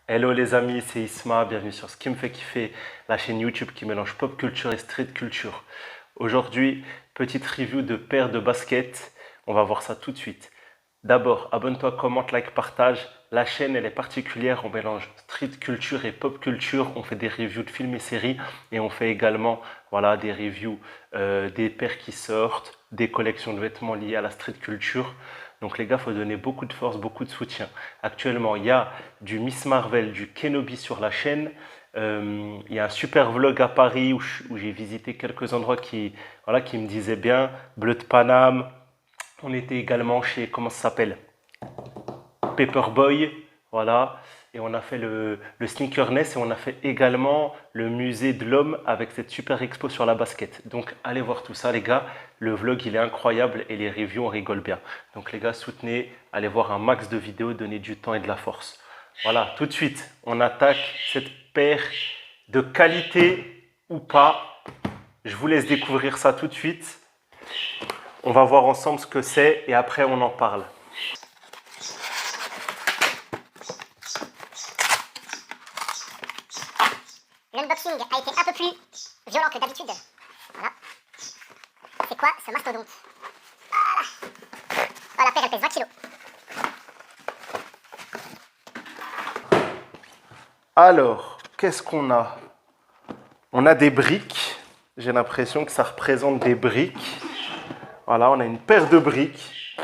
Hello les amis, c'est Isma, bienvenue sur ce qui me fait kiffer, la chaîne YouTube qui mélange pop culture et street culture. Aujourd'hui, petite review de paires de baskets, on va voir ça tout de suite. D'abord, abonne-toi, commente, like, partage. La chaîne, elle est particulière, on mélange street culture et pop culture. On fait des reviews de films et séries et on fait également voilà, des reviews des paires qui sortent, des collections de vêtements liées à la street culture. Donc les gars, il faut donner beaucoup de force, beaucoup de soutien. Actuellement, il y a du Miss Marvel, du Kenobi sur la chaîne. Il y a un super vlog à Paris où j'ai visité quelques endroits voilà, qui me disaient bien. Bleu de Paname. On était également chez, comment ça s'appelle? Paperboy, voilà. Et on a fait le Sneakerness et on a fait également le musée de l'homme avec cette super expo sur la basket. Donc allez voir tout ça les gars. Le vlog il est incroyable et les reviews on rigole bien. Donc les gars soutenez, allez voir un max de vidéos, donnez du temps et de la force. Voilà, tout de suite on attaque cette paire de qualité ou pas. Je vous laisse découvrir ça tout de suite. On va voir ensemble ce que c'est et après on en parle. L'unboxing a été un peu plus violent que d'habitude. Voilà. C'est quoi ce mastodonte? Voilà. Oh, la paire elle pèse 20 kilos. Alors, qu'est-ce qu'on a? On a des briques. J'ai l'impression que ça représente des briques. Voilà, on a une paire de briques.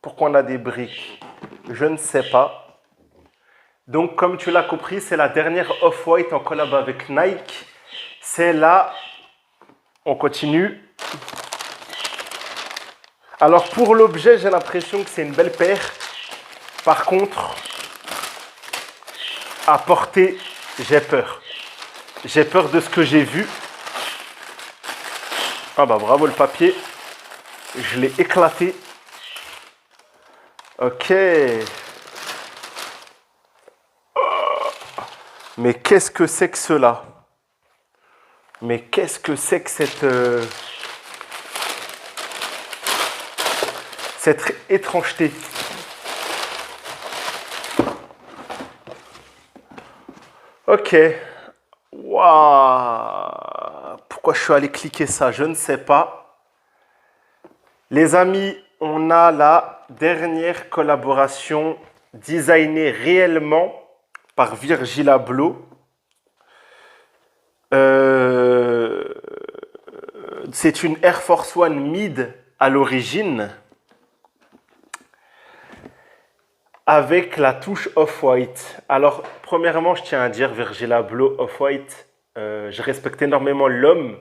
Pourquoi on a des briques? Je ne sais pas. Donc, comme tu l'as compris, c'est la dernière Off-White en collab avec Nike. C'est là. On continue. Alors, pour l'objet, j'ai l'impression que c'est une belle paire. Par contre, à porter, j'ai peur. J'ai peur de ce que j'ai vu. Ah bah bravo le papier. Je l'ai éclaté. Ok. Mais qu'est-ce que c'est que cela? Mais qu'est-ce que c'est que cette étrangeté? Ok. Waouh. Pourquoi je suis allé cliquer ça? Je ne sais pas. Les amis, on a la dernière collaboration designée réellement par Virgil Abloh. C'est une Air Force One Mid à l'origine avec la touche Off-White. Alors, premièrement, je tiens à dire Virgil Abloh, Off-White, je respecte énormément l'homme,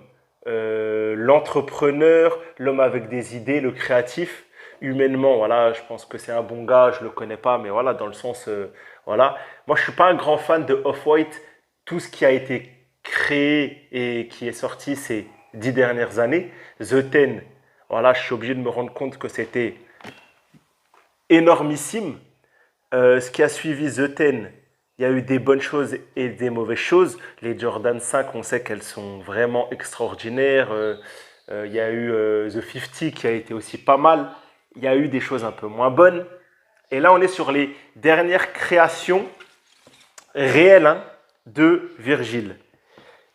l'entrepreneur, l'homme avec des idées, le créatif. Humainement, voilà, je pense que c'est un bon gars, je le connais pas, mais voilà, dans le sens, voilà. Moi, je suis pas un grand fan de Off-White. Tout ce qui a été créé et qui est sorti ces 10 dernières années, The Ten, voilà, je suis obligé de me rendre compte que c'était énormissime. Ce qui a suivi The Ten, il y a eu des bonnes choses et des mauvaises choses. Les Jordan 5, on sait qu'elles sont vraiment extraordinaires. Il y a eu The 50 qui a été aussi pas mal. Il y a eu des choses un peu moins bonnes. Et là, on est sur les dernières créations réelles hein, de Virgil.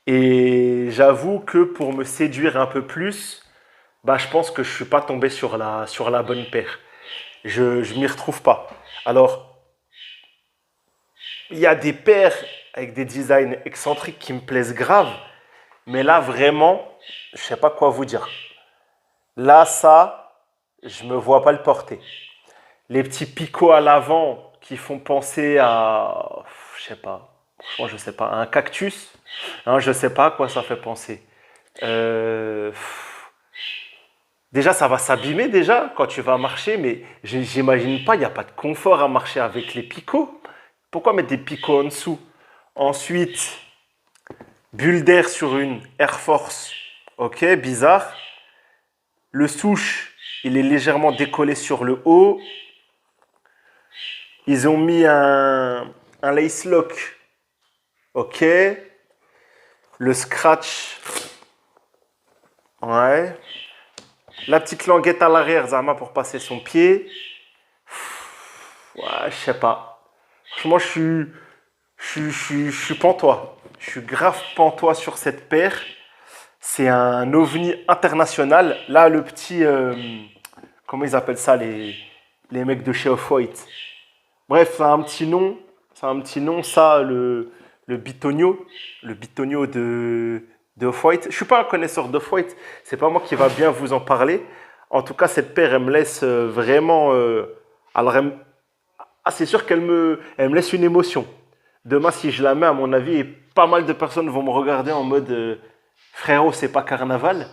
Et j'avoue que pour me séduire un peu plus, bah, je pense que je ne suis pas tombé sur la bonne paire. Je ne m'y retrouve pas. Alors, il y a des paires avec des designs excentriques qui me plaisent grave. Mais là, vraiment, je ne sais pas quoi vous dire. Là, ça, je ne me vois pas le porter. Les petits picots à l'avant qui font penser à, je sais pas, franchement, je sais pas, à un cactus. Hein, je sais pas à quoi ça fait penser. Euh, Déjà, ça va s'abîmer déjà quand tu vas marcher, mais j'imagine pas, il n'y a pas de confort à marcher avec les picots. Pourquoi mettre des picots en dessous? Ensuite, bulle d'air sur une Air Force. Ok, bizarre. Le souche, il est légèrement décollé sur le haut. Ils ont mis un lace lock. Ok. Le scratch. Ouais. La petite languette à l'arrière, Zama, pour passer son pied. Ouais, je sais pas. Franchement, je suis pantois. Je suis grave pantois sur cette paire. C'est un ovni international. Là, le petit. Comment ils appellent ça, les mecs de chez Off-White? Bref, ça a un petit nom. Ça a un petit nom, ça, le Bitonio. Le Bitonio de Off-White. Je suis pas un connaisseur d'Off-White. C'est pas moi qui va bien vous en parler. En tout cas, cette paire, elle me laisse vraiment. Alors, c'est sûr elle me laisse une émotion. Demain, si je la mets, à mon avis, pas mal de personnes vont me regarder en mode frérot, c'est pas carnaval.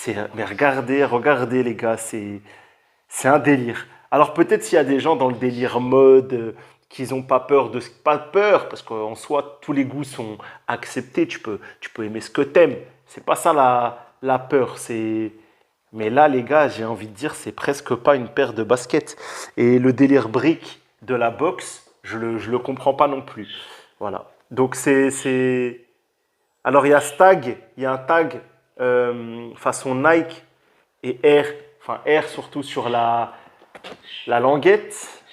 Mais regardez les gars, c'est un délire. Alors peut-être s'il y a des gens dans le délire mode, qu'ils n'ont pas peur pas peur, parce qu'en soi, tous les goûts sont acceptés. Tu peux aimer ce que t'aimes. C'est pas ça la peur. Mais là, les gars, j'ai envie de dire, c'est presque pas une paire de baskets. Et le délire brique de la boxe, je le comprends pas non plus. Voilà. Donc Alors il y a il y a un tag façon Nike et Air, enfin Air surtout sur la languette.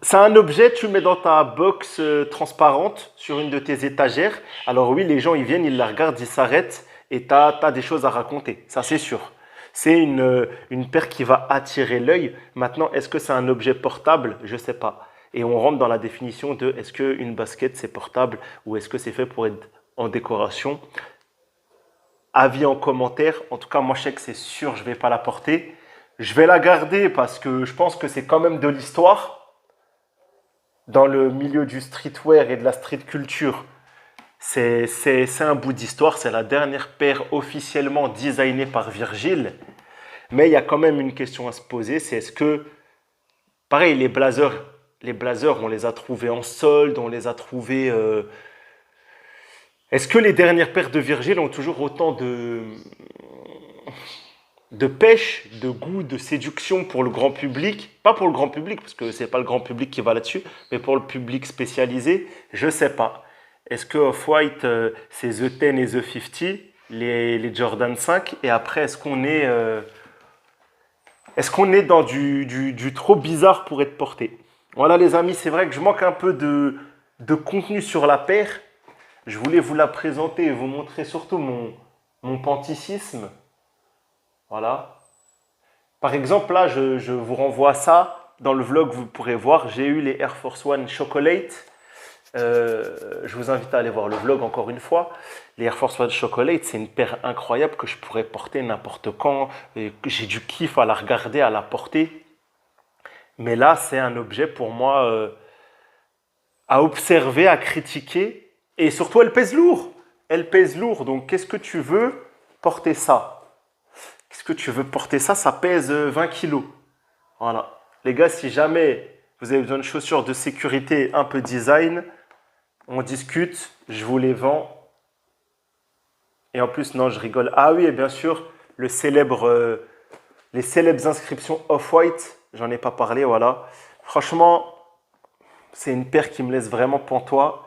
C'est un objet, tu le mets dans ta box transparente sur une de tes étagères. Alors oui, les gens, ils viennent, ils la regardent, ils s'arrêtent et tu as des choses à raconter, ça c'est sûr. C'est une paire qui va attirer l'œil. Maintenant, est-ce que c'est un objet portable? Je ne sais pas. Et on rentre dans la définition de est-ce qu'une basket c'est portable ou est-ce que c'est fait pour être en décoration? Avis en commentaire. En tout cas, moi je sais que c'est sûr, je ne vais pas la porter. Je vais la garder parce que je pense que c'est quand même de l'histoire dans le milieu du streetwear et de la street culture. C'est un bout d'histoire, c'est la dernière paire officiellement designée par Virgil. Mais il y a quand même une question à se poser, c'est est-ce que, pareil, les blazers, on les a trouvés en solde, on les a trouvés... Est-ce que les dernières paires de Virgil ont toujours autant de pêche, de goût, de séduction pour le grand public? Pas pour le grand public, parce que c'est pas le grand public qui va là-dessus, mais pour le public spécialisé, je sais pas. Est-ce que Off-White, c'est The 10 et The 50, les Jordan 5, et après, est-ce qu'on est dans du trop bizarre pour être porté? Voilà les amis, c'est vrai que je manque un peu de contenu sur la paire. Je voulais vous la présenter et vous montrer surtout mon panticisme. Voilà. Par exemple, là, je vous renvoie à ça. Dans le vlog, vous pourrez voir, j'ai eu les Air Force One Chocolate. Je vous invite à aller voir le vlog encore une fois. Les Air Force One Chocolate, c'est une paire incroyable que je pourrais porter n'importe quand. Et que j'ai du kiff à la regarder, à la porter. Mais là, c'est un objet pour moi à observer, à critiquer. Et surtout, elle pèse lourd. Elle pèse lourd. Donc, qu'est-ce que tu veux porter ça? Qu'est-ce que tu veux porter ça? Ça pèse 20 kilos. Voilà. Les gars, si jamais vous avez besoin de chaussures de sécurité un peu design, on discute, je vous les vends. Et en plus, non, je rigole. Ah oui, et bien sûr, les célèbres inscriptions Off-White, j'en ai pas parlé, voilà. Franchement, c'est une paire qui me laisse vraiment pantois.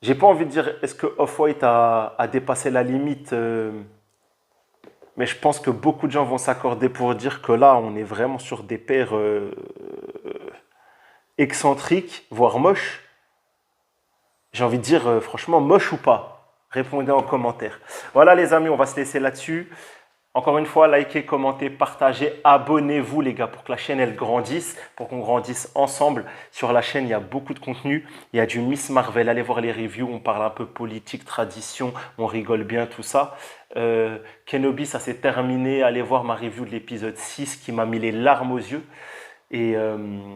J'ai pas envie de dire est-ce que Off-White a dépassé la limite, mais je pense que beaucoup de gens vont s'accorder pour dire que là, on est vraiment sur des paires excentriques, voire moches. J'ai envie de dire, franchement, moche ou pas? Répondez en commentaire. Voilà les amis, on va se laisser là-dessus. Encore une fois, likez, commentez, partagez, abonnez-vous les gars pour que la chaîne elle grandisse, pour qu'on grandisse ensemble. Sur la chaîne, il y a beaucoup de contenu. Il y a du Miss Marvel, allez voir les reviews, on parle un peu politique, tradition, on rigole bien, tout ça. Kenobi, ça s'est terminé. Allez voir ma review de l'épisode 6 qui m'a mis les larmes aux yeux. Et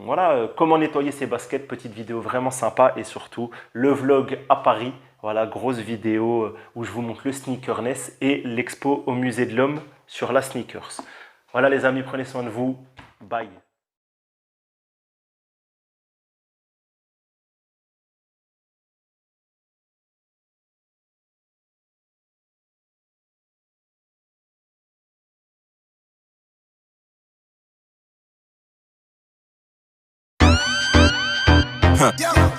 voilà, comment nettoyer ses baskets, petite vidéo vraiment sympa. Et surtout, le vlog à Paris. Voilà, grosse vidéo où je vous montre le sneakerness et l'expo au musée de l'homme sur la sneakers. Voilà les amis, prenez soin de vous. Bye. Yo.